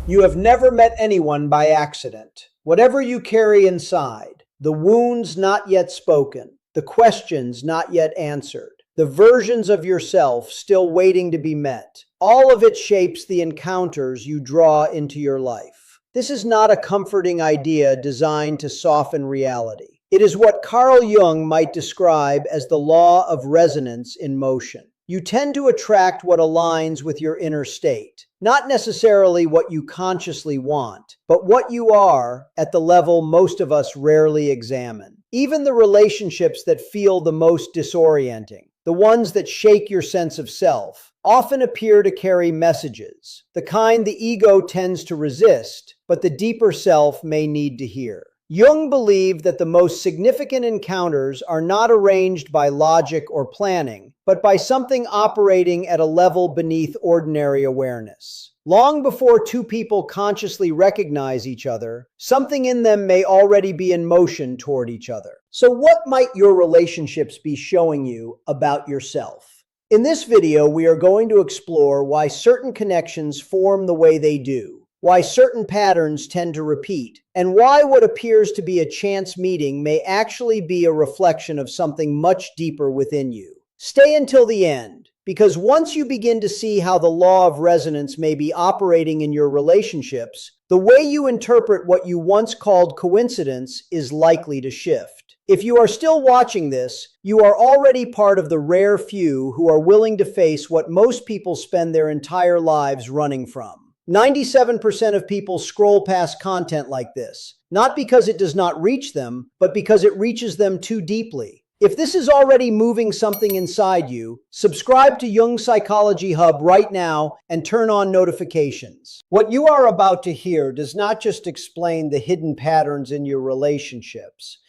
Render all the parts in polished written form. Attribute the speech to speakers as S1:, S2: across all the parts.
S1: You have never met anyone by accident. Whatever you carry inside, the wounds not yet spoken, the questions not yet answered, the versions of yourself still waiting to be met, all of it shapes the encounters you draw into your life. This is not a comforting idea designed to soften reality. It is what Carl Jung might describe as the law of resonance in motion. You tend to attract what aligns with your inner state, not necessarily what you consciously want, but what you are at the level most of us rarely examine. Even the relationships that feel the most disorienting, the ones that shake your sense of self, often appear to carry messages, the kind the ego tends to resist, but the deeper self may need to hear. Jung believed that the most significant encounters are not arranged by logic or planning, but by something operating at a level beneath ordinary awareness. Long before two people consciously recognize each other, something in them may already be in motion toward each other. So what might your relationships be showing you about yourself? In this video, we are going to explore why certain connections form the way they do, why certain patterns tend to repeat, and why what appears to be a chance meeting may actually be a reflection of something much deeper within you. Stay until the end, because once you begin to see how the law of resonance may be operating in your relationships, the way you interpret what you once called coincidence is likely to shift. If you are still watching this, you are already part of the rare few who are willing to face what most people spend their entire lives running from. 97% of people scroll past content like this, not because it does not reach them, but because it reaches them too deeply. If this is already moving something inside you, subscribe to Jung Psychology Hub right now and turn on notifications. What you are about to hear does not just explain the hidden patterns in your relationships.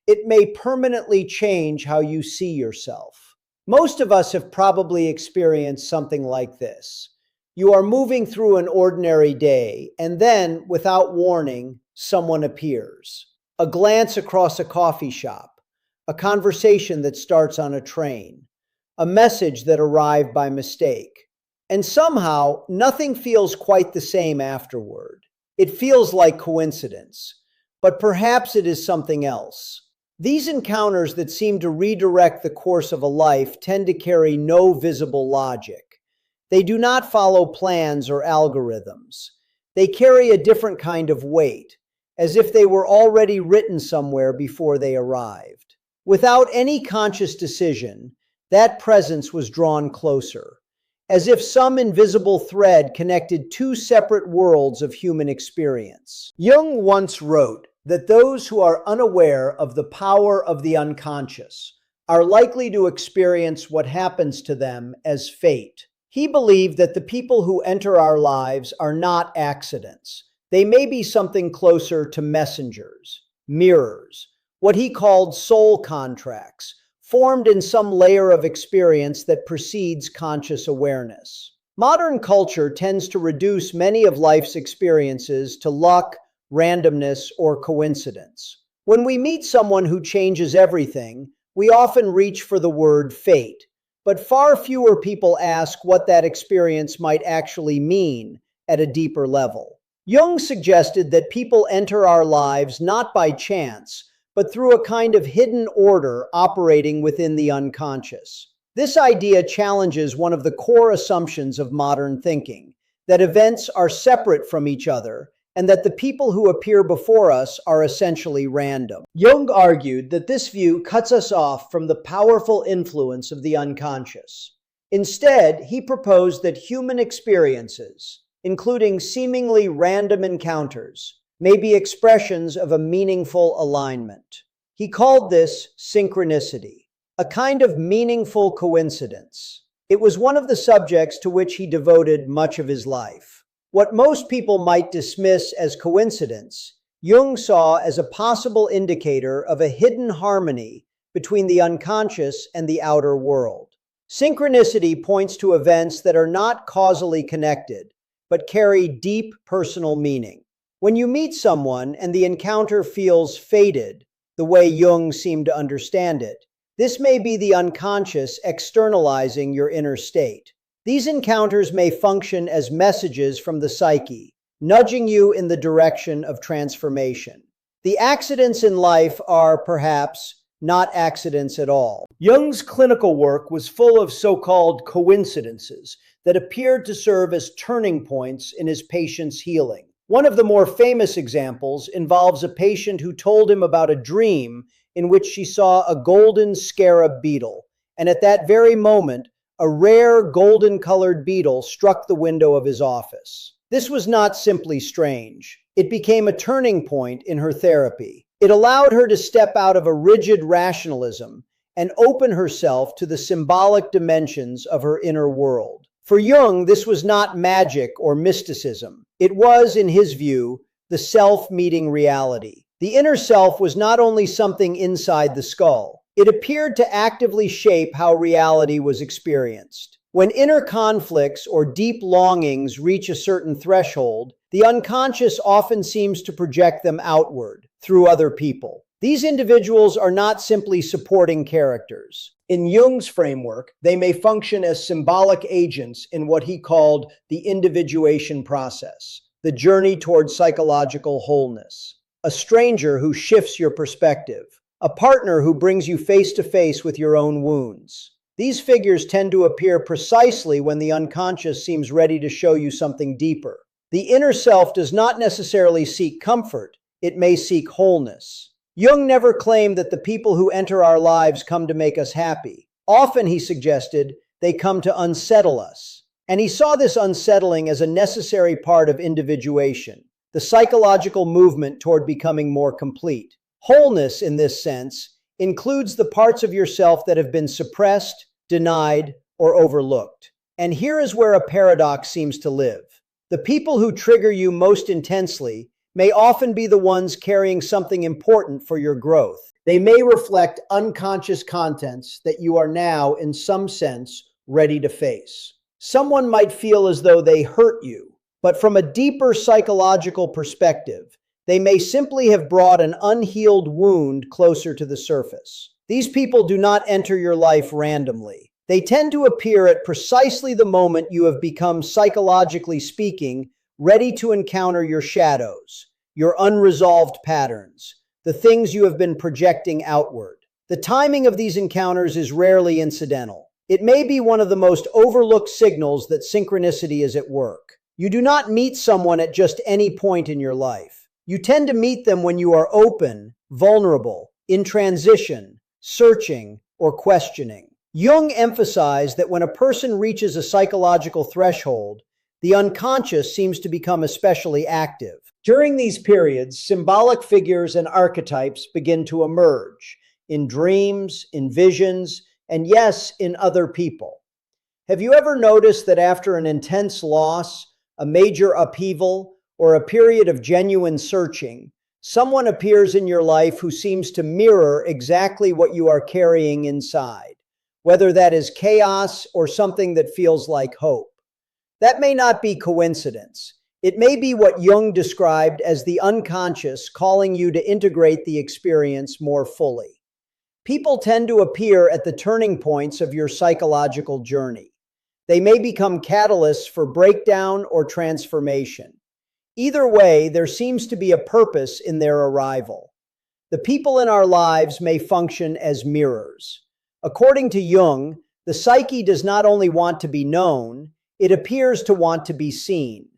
S1: It may permanently change how you see yourself. Most of us have probably experienced something like this. You are moving through an ordinary day, and then, without warning, someone appears. A glance across a coffee shop, a conversation that starts on a train, a message that arrived by mistake. And somehow, nothing feels quite the same afterward. It feels like coincidence, but perhaps it is something else. These encounters that seem to redirect the course of a life tend to carry no visible logic. They do not follow plans or algorithms. They carry a different kind of weight, as if they were already written somewhere before they arrived. Without any conscious decision, that presence was drawn closer, as if some invisible thread connected two separate worlds of human experience. Jung once wrote that those who are unaware of the power of the unconscious are likely to experience what happens to them as fate. He believed that the people who enter our lives are not accidents. They may be something closer to messengers, mirrors, what he called soul contracts, formed in some layer of experience that precedes conscious awareness. Modern culture tends to reduce many of life's experiences to luck, randomness, or coincidence. When we meet someone who changes everything, we often reach for the word fate. But far fewer people ask what that experience might actually mean at a deeper level. Jung suggested that people enter our lives not by chance, but through a kind of hidden order operating within the unconscious. This idea challenges one of the core assumptions of modern thinking, that events are separate from each other, and that the people who appear before us are essentially random. Jung argued that this view cuts us off from the powerful influence of the unconscious. Instead, he proposed that human experiences, including seemingly random encounters, may be expressions of a meaningful alignment. He called this synchronicity, a kind of meaningful coincidence. It was one of the subjects to which he devoted much of his life. What most people might dismiss as coincidence, Jung saw as a possible indicator of a hidden harmony between the unconscious and the outer world. Synchronicity points to events that are not causally connected, but carry deep personal meaning. When you meet someone and the encounter feels fated, the way Jung seemed to understand it, this may be the unconscious externalizing your inner state. These encounters may function as messages from the psyche, nudging you in the direction of transformation. The accidents in life are perhaps not accidents at all. Jung's clinical work was full of so-called coincidences that appeared to serve as turning points in his patients' healing. One of the more famous examples involves a patient who told him about a dream in which she saw a golden scarab beetle, and at that very moment, a rare golden-colored beetle struck the window of his office. This was not simply strange. It became a turning point in her therapy. It allowed her to step out of a rigid rationalism and open herself to the symbolic dimensions of her inner world. For Jung, this was not magic or mysticism. It was, in his view, the self meeting reality. The inner self was not only something inside the skull. It appeared to actively shape how reality was experienced. When inner conflicts or deep longings reach a certain threshold, the unconscious often seems to project them outward through other people. These individuals are not simply supporting characters. In Jung's framework, they may function as symbolic agents in what he called the individuation process, the journey toward psychological wholeness. A stranger who shifts your perspective, a partner who brings you face to face with your own wounds. These figures tend to appear precisely when the unconscious seems ready to show you something deeper. The inner self does not necessarily seek comfort, it may seek wholeness. Jung never claimed that the people who enter our lives come to make us happy. Often, he suggested, they come to unsettle us. And he saw this unsettling as a necessary part of individuation, the psychological movement toward becoming more complete. Wholeness, in this sense, includes the parts of yourself that have been suppressed, denied, or overlooked. And here is where a paradox seems to live. The people who trigger you most intensely may often be the ones carrying something important for your growth. They may reflect unconscious contents that you are now, in some sense, ready to face. Someone might feel as though they hurt you, but from a deeper psychological perspective, they may simply have brought an unhealed wound closer to the surface. These people do not enter your life randomly. They tend to appear at precisely the moment you have become, psychologically speaking, ready to encounter your shadows, your unresolved patterns, the things you have been projecting outward. The timing of these encounters is rarely incidental. It may be one of the most overlooked signals that synchronicity is at work. You do not meet someone at just any point in your life. You tend to meet them when you are open, vulnerable, in transition, searching, or questioning. Jung emphasized that when a person reaches a psychological threshold, the unconscious seems to become especially active. During these periods, symbolic figures and archetypes begin to emerge in dreams, in visions, and yes, in other people. Have you ever noticed that after an intense loss, a major upheaval, or a period of genuine searching, someone appears in your life who seems to mirror exactly what you are carrying inside, whether that is chaos or something that feels like hope? That may not be coincidence. It may be what Jung described as the unconscious calling you to integrate the experience more fully. People tend to appear at the turning points of your psychological journey. They may become catalysts for breakdown or transformation. Either way, there seems to be a purpose in their arrival. The people in our lives may function as mirrors. According to Jung, the psyche does not only want to be known, it appears to want to be seen,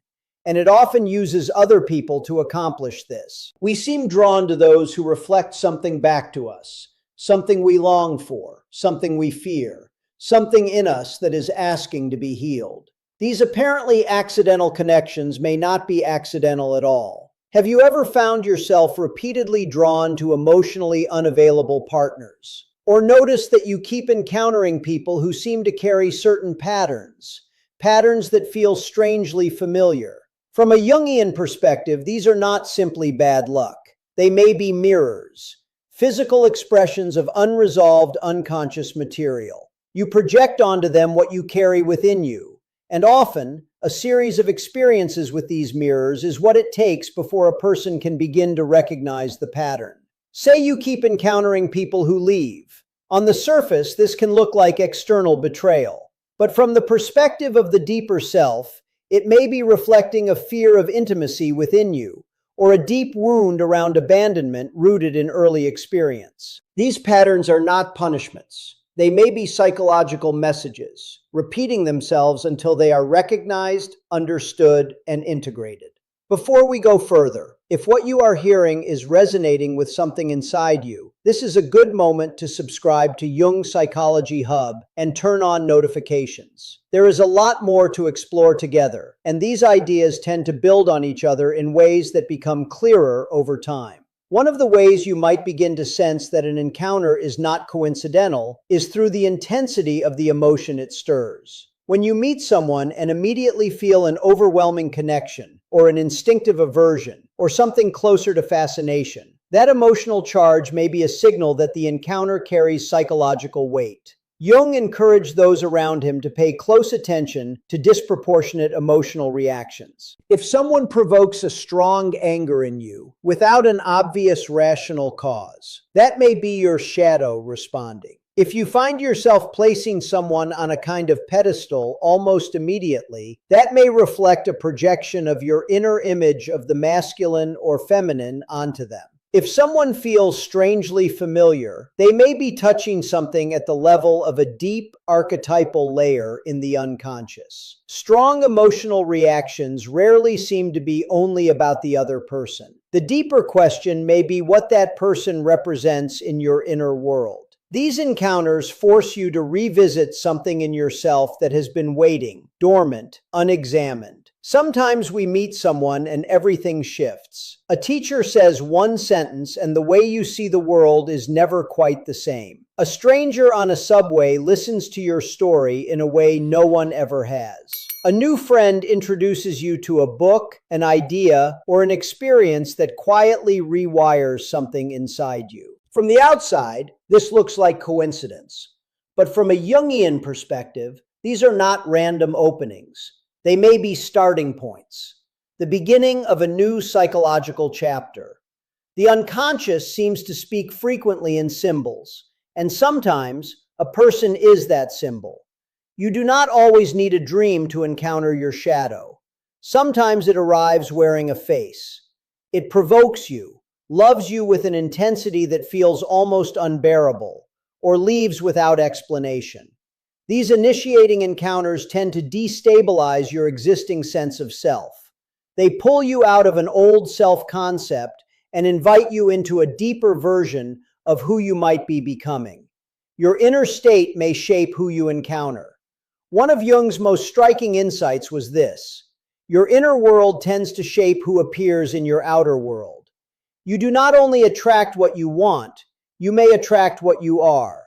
S1: and it often uses other people to accomplish this. We seem drawn to those who reflect something back to us, something we long for, something we fear, something in us that is asking to be healed. These apparently accidental connections may not be accidental at all. Have you ever found yourself repeatedly drawn to emotionally unavailable partners? Or noticed that you keep encountering people who seem to carry certain patterns that feel strangely familiar? From a Jungian perspective, these are not simply bad luck. They may be mirrors, physical expressions of unresolved unconscious material. You project onto them what you carry within you, and often, a series of experiences with these mirrors is what it takes before a person can begin to recognize the pattern. Say you keep encountering people who leave. On the surface, this can look like external betrayal. But from the perspective of the deeper self, It may be reflecting a fear of intimacy within you, or a deep wound around abandonment rooted in early experience. These patterns are not punishments. They may be psychological messages, repeating themselves until they are recognized, understood, and integrated. Before we go further, if what you are hearing is resonating with something inside you, this is a good moment to subscribe to Jung Psychology Hub and turn on notifications. There is a lot more to explore together, and these ideas tend to build on each other in ways that become clearer over time. One of the ways you might begin to sense that an encounter is not coincidental is through the intensity of the emotion it stirs. When you meet someone and immediately feel an overwhelming connection, or an instinctive aversion, or something closer to fascination, that emotional charge may be a signal that the encounter carries psychological weight. Jung encouraged those around him to pay close attention to disproportionate emotional reactions. If someone provokes a strong anger in you without an obvious rational cause, that may be your shadow responding. If you find yourself placing someone on a kind of pedestal almost immediately, that may reflect a projection of your inner image of the masculine or feminine onto them. If someone feels strangely familiar, they may be touching something at the level of a deep archetypal layer in the unconscious. Strong emotional reactions rarely seem to be only about the other person. The deeper question may be what that person represents in your inner world. These encounters force you to revisit something in yourself that has been waiting, dormant, unexamined. Sometimes we meet someone and everything shifts. A teacher says one sentence and the way you see the world is never quite the same. A stranger on a subway listens to your story in a way no one ever has. A new friend introduces you to a book, an idea, or an experience that quietly rewires something inside you. From the outside, this looks like coincidence. But from a Jungian perspective, these are not random openings. They may be starting points, the beginning of a new psychological chapter. The unconscious seems to speak frequently in symbols, and sometimes a person is that symbol. You do not always need a dream to encounter your shadow. Sometimes it arrives wearing a face. It provokes you, loves you with an intensity that feels almost unbearable, or leaves without explanation. These initiating encounters tend to destabilize your existing sense of self. They pull you out of an old self-concept and invite you into a deeper version of who you might be becoming. Your inner state may shape who you encounter. One of Jung's most striking insights was this: your inner world tends to shape who appears in your outer world. You do not only attract what you want, you may attract what you are.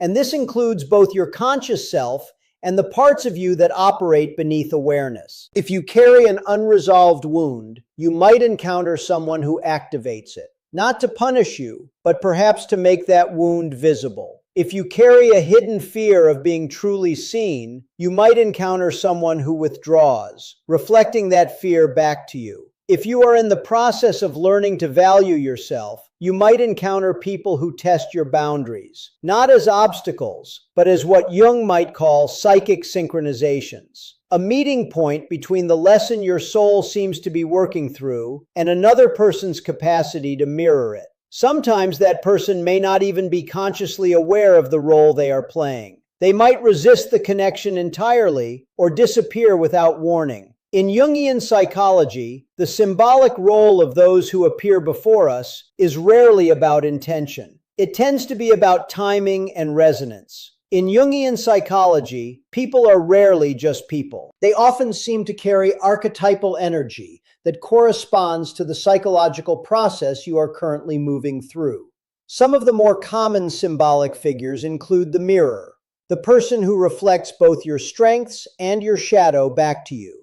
S1: And this includes both your conscious self and the parts of you that operate beneath awareness. If you carry an unresolved wound, you might encounter someone who activates it, not to punish you, but perhaps to make that wound visible. If you carry a hidden fear of being truly seen, you might encounter someone who withdraws, reflecting that fear back to you. If you are in the process of learning to value yourself, you might encounter people who test your boundaries, not as obstacles, but as what Jung might call psychic synchronizations, a meeting point between the lesson your soul seems to be working through and another person's capacity to mirror it. Sometimes that person may not even be consciously aware of the role they are playing. They might resist the connection entirely or disappear without warning. In Jungian psychology, the symbolic role of those who appear before us is rarely about intention. It tends to be about timing and resonance. In Jungian psychology, people are rarely just people. They often seem to carry archetypal energy that corresponds to the psychological process you are currently moving through. Some of the more common symbolic figures include the mirror, the person who reflects both your strengths and your shadow back to you.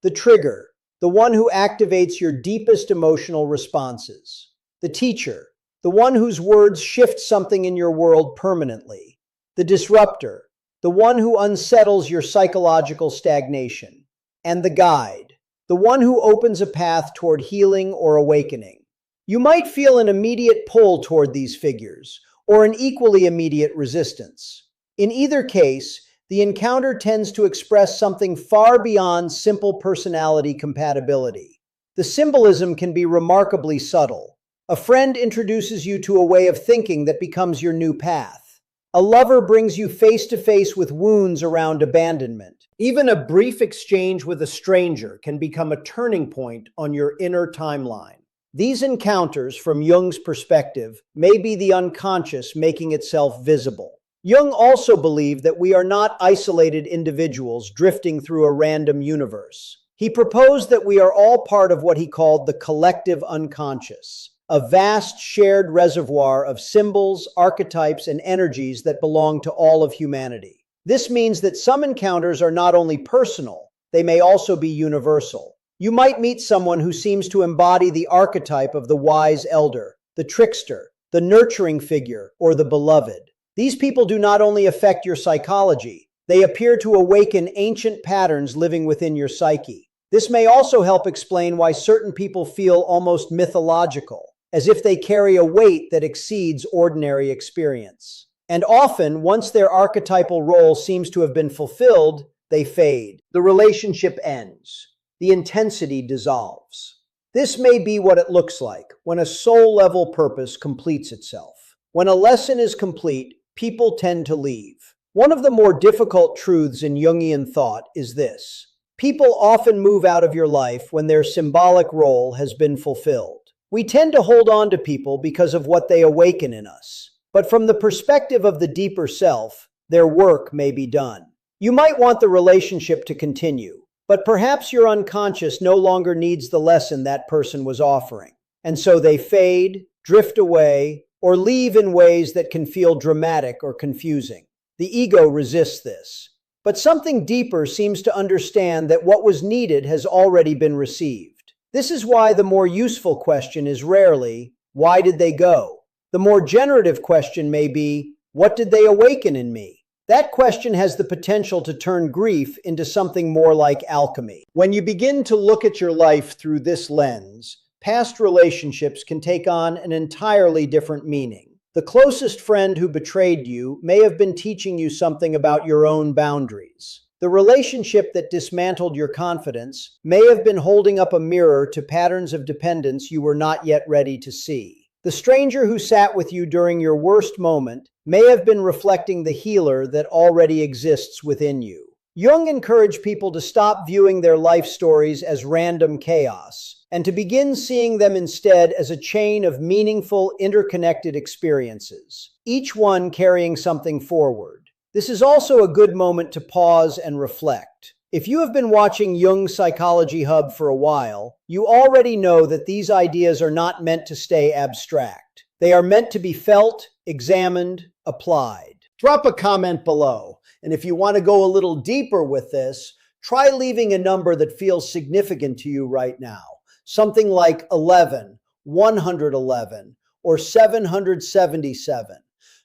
S1: The trigger, the one who activates your deepest emotional responses. The teacher, the one whose words shift something in your world permanently. The disruptor, the one who unsettles your psychological stagnation. And the guide, the one who opens a path toward healing or awakening. You might feel an immediate pull toward these figures, or an equally immediate resistance. In either case, the encounter tends to express something far beyond simple personality compatibility. The symbolism can be remarkably subtle. A friend introduces you to a way of thinking that becomes your new path. A lover brings you face to face with wounds around abandonment. Even a brief exchange with a stranger can become a turning point on your inner timeline. These encounters, from Jung's perspective, may be the unconscious making itself visible. Jung also believed that we are not isolated individuals drifting through a random universe. He proposed that we are all part of what he called the collective unconscious, a vast shared reservoir of symbols, archetypes, and energies that belong to all of humanity. This means that some encounters are not only personal, they may also be universal. You might meet someone who seems to embody the archetype of the wise elder, the trickster, the nurturing figure, or the beloved. These people do not only affect your psychology, they appear to awaken ancient patterns living within your psyche. This may also help explain why certain people feel almost mythological, as if they carry a weight that exceeds ordinary experience. And often, once their archetypal role seems to have been fulfilled, they fade. The relationship ends. The intensity dissolves. This may be what it looks like when a soul-level purpose completes itself. When a lesson is complete, people tend to leave. One of the more difficult truths in Jungian thought is this: people often move out of your life when their symbolic role has been fulfilled. We tend to hold on to people because of what they awaken in us. But from the perspective of the deeper self, their work may be done. You might want the relationship to continue, but perhaps your unconscious no longer needs the lesson that person was offering. And so they fade, drift away, or leave in ways that can feel dramatic or confusing. The ego resists this. But something deeper seems to understand that what was needed has already been received. This is why the more useful question is rarely, why did they go? The more generative question may be, what did they awaken in me? That question has the potential to turn grief into something more like alchemy. When you begin to look at your life through this lens, past relationships can take on an entirely different meaning. The closest friend who betrayed you may have been teaching you something about your own boundaries. The relationship that dismantled your confidence may have been holding up a mirror to patterns of dependence you were not yet ready to see. The stranger who sat with you during your worst moment may have been reflecting the healer that already exists within you. Jung encouraged people to stop viewing their life stories as random chaos and to begin seeing them instead as a chain of meaningful, interconnected experiences, each one carrying something forward. This is also a good moment to pause and reflect. If you have been watching Jung's Psychology Hub for a while, you already know that these ideas are not meant to stay abstract. They are meant to be felt, examined, applied. Drop a comment below, and if you want to go a little deeper with this, try leaving a number that feels significant to you right now. Something like 11, 111, or 777.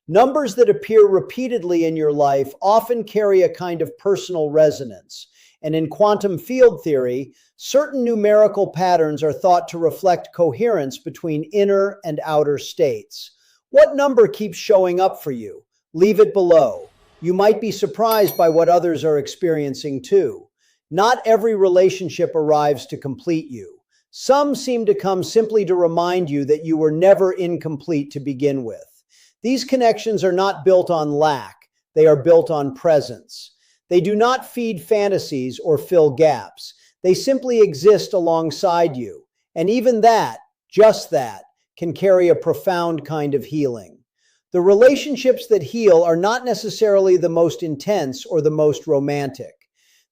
S1: Numbers that appear repeatedly in your life often carry a kind of personal resonance. And in quantum field theory, certain numerical patterns are thought to reflect coherence between inner and outer states. What number keeps showing up for you? Leave it below. You might be surprised by what others are experiencing too. Not every relationship arrives to complete you. Some seem to come simply to remind you that you were never incomplete to begin with. These connections are not built on lack, they are built on presence. They do not feed fantasies or fill gaps. They simply exist alongside you. And even that, just that, can carry a profound kind of healing. The relationships that heal are not necessarily the most intense or the most romantic.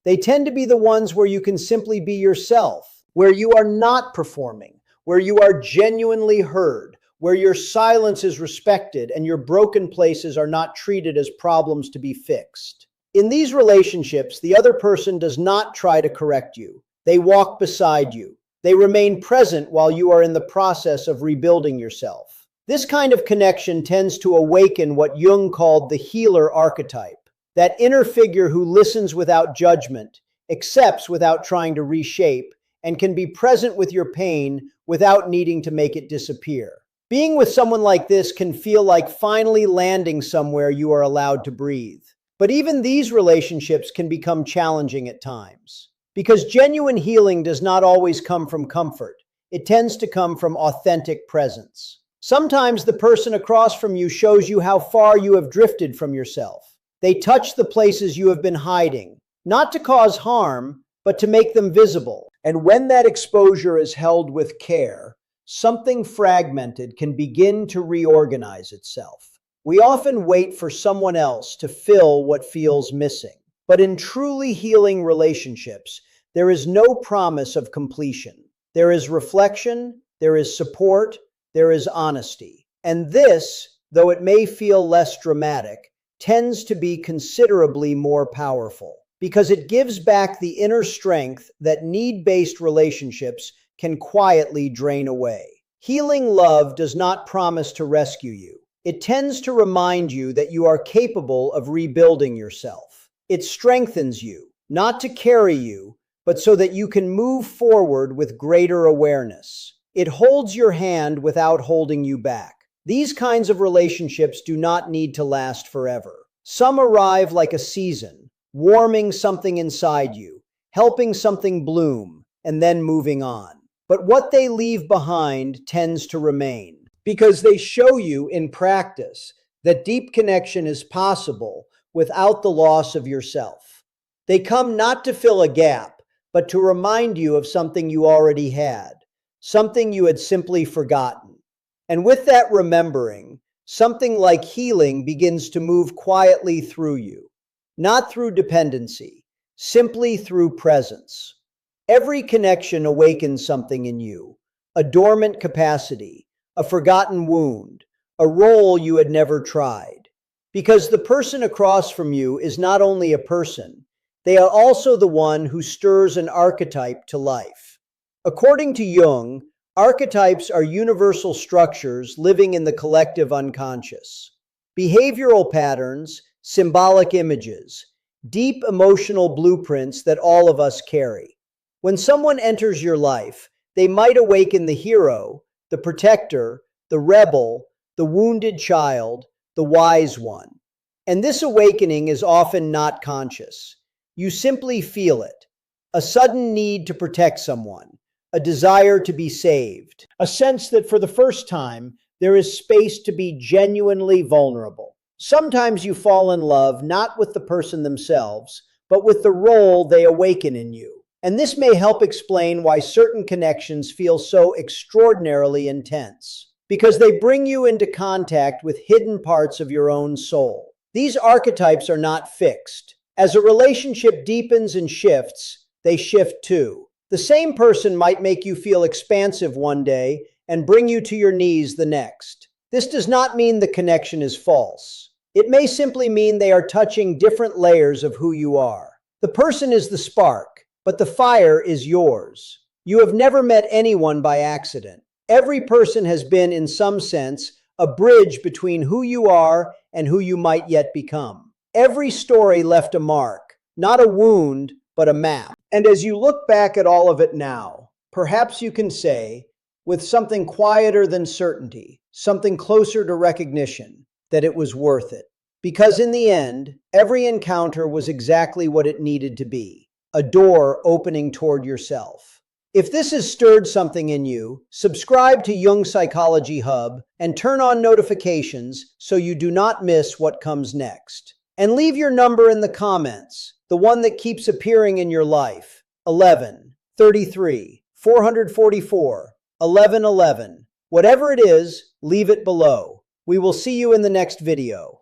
S1: They tend to be the ones where you can simply be yourself, where you are not performing, where you are genuinely heard, where your silence is respected and your broken places are not treated as problems to be fixed. In these relationships, the other person does not try to correct you. They walk beside you. They remain present while you are in the process of rebuilding yourself. This kind of connection tends to awaken what Jung called the healer archetype, that inner figure who listens without judgment, accepts without trying to reshape, and can be present with your pain without needing to make it disappear. Being with someone like this can feel like finally landing somewhere you are allowed to breathe. But even these relationships can become challenging at times. Because genuine healing does not always come from comfort. It tends to come from authentic presence. Sometimes the person across from you shows you how far you have drifted from yourself. They touch the places you have been hiding, not to cause harm, but to make them visible. And when that exposure is held with care, something fragmented can begin to reorganize itself. We often wait for someone else to fill what feels missing. But in truly healing relationships, there is no promise of completion. There is reflection, there is support, there is honesty. And this, though it may feel less dramatic, tends to be considerably more powerful because it gives back the inner strength that need-based relationships can quietly drain away. Healing love does not promise to rescue you. It tends to remind you that you are capable of rebuilding yourself. It strengthens you, not to carry you, but so that you can move forward with greater awareness. It holds your hand without holding you back. These kinds of relationships do not need to last forever. Some arrive like a season, warming something inside you, helping something bloom, and then moving on. But what they leave behind tends to remain, because they show you in practice that deep connection is possible without the loss of yourself. They come not to fill a gap, but to remind you of something you already had, something you had simply forgotten. And with that remembering, something like healing begins to move quietly through you, not through dependency, simply through presence. Every connection awakens something in you, a dormant capacity, a forgotten wound, a role you had never tried. Because the person across from you is not only a person, they are also the one who stirs an archetype to life. According to Jung, archetypes are universal structures living in the collective unconscious. Behavioral patterns, symbolic images, deep emotional blueprints that all of us carry. When someone enters your life, they might awaken the hero, the protector, the rebel, the wounded child, the wise one. And this awakening is often not conscious. You simply feel it. A sudden need to protect someone, a desire to be saved, a sense that for the first time, there is space to be genuinely vulnerable. Sometimes you fall in love not with the person themselves, but with the role they awaken in you. And this may help explain why certain connections feel so extraordinarily intense, because they bring you into contact with hidden parts of your own soul. These archetypes are not fixed. As a relationship deepens and shifts, they shift too. The same person might make you feel expansive one day and bring you to your knees the next. This does not mean the connection is false. It may simply mean they are touching different layers of who you are. The person is the spark, but the fire is yours. You have never met anyone by accident. Every person has been, in some sense, a bridge between who you are and who you might yet become. Every story left a mark, not a wound, but a map. And as you look back at all of it now, perhaps you can say, with something quieter than certainty, something closer to recognition, that it was worth it. Because in the end, every encounter was exactly what it needed to be. A door opening toward yourself. If this has stirred something in you, subscribe to Jung Psychology Hub and turn on notifications so you do not miss what comes next. And leave your number in the comments, the one that keeps appearing in your life. 11, 33, 444, 1111. Whatever it is, leave it below. We will see you in the next video.